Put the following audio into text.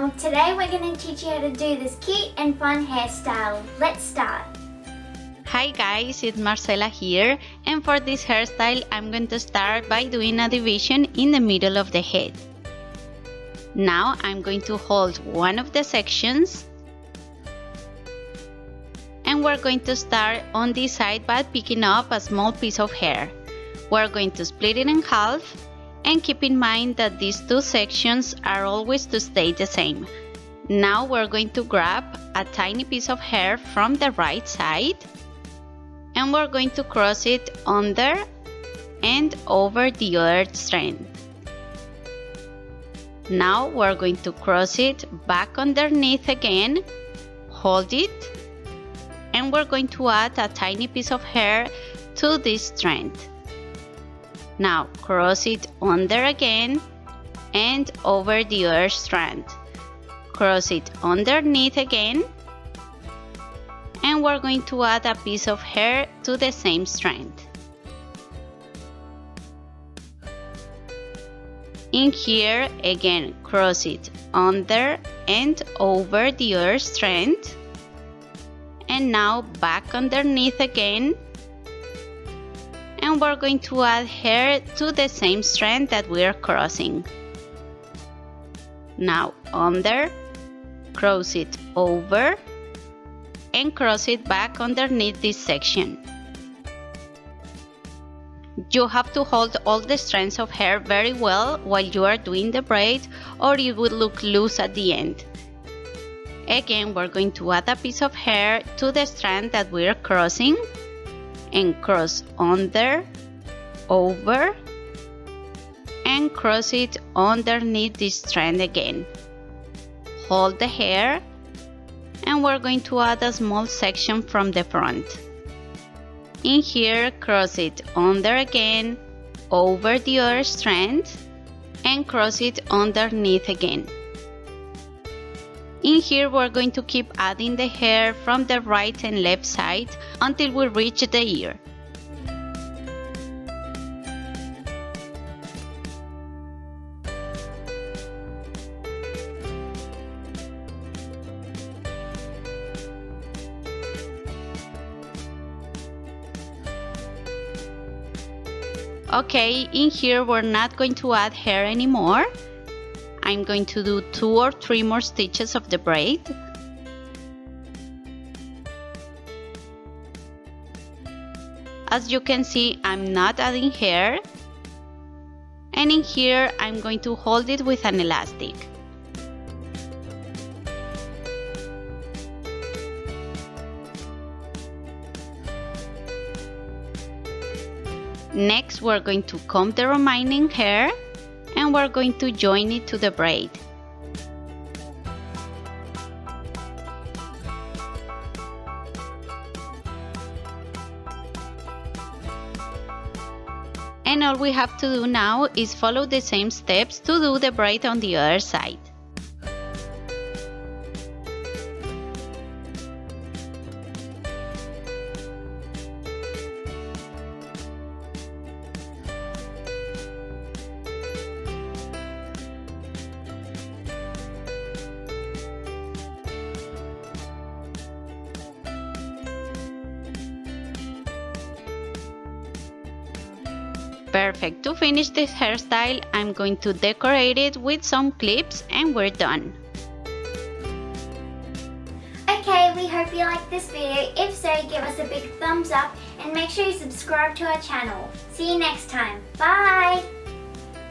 channel. Today we're going to teach you how to do this cute and fun hairstyle. Let's start. Hi guys, it's Marcela here, and for this hairstyle I'm going to start by doing a division in the middle of the head. Now I'm going to hold one of the sections and we're going to start on this side by picking up a small piece of hair. We're going to split it in half and keep in mind that these two sections are always to stay the same. Now we're going to grab a tiny piece of hair from the right side and we're going to cross it under and over the other strand. Now we're going to cross it back underneath again, hold it, and we're going to add a tiny piece of hair to this strand. Now cross it under again and over the other strand. Cross it underneath again and we're going to add a piece of hair to the same strand. In here again, cross it under and over the other strand and now back underneath again, and we're going to add hair to the same strand that we are crossing. Now under, cross it over and cross it back underneath this section. You have to hold all the strands of hair very well while you are doing the braid, or it will look loose at the end. Again, we're going to add a piece of hair to the strand that we are crossing and cross under, over, and cross it underneath this strand again. Hold the hair and we're going to add a small section from the front. In here, cross it under again, over the other strand, and cross it underneath again. In here, we're going to keep adding the hair from the right and left side until we reach the ear. Okay, in here we're not going to add hair anymore. I'm going to do 2 or 3 more stitches of the braid. As you can see, I'm not adding hair. And in here, I'm going to hold it with an elastic. Next, we're going to comb the remaining hair and we're going to join it to the braid. And all we have to do now is follow the same steps to do the braid on the other side. Perfect. To finish this hairstyle, I'm going to decorate it with some clips and we're done. Okay, we hope you liked this video. If so, give us a big thumbs up and make sure you subscribe to our channel. See you next time. Bye!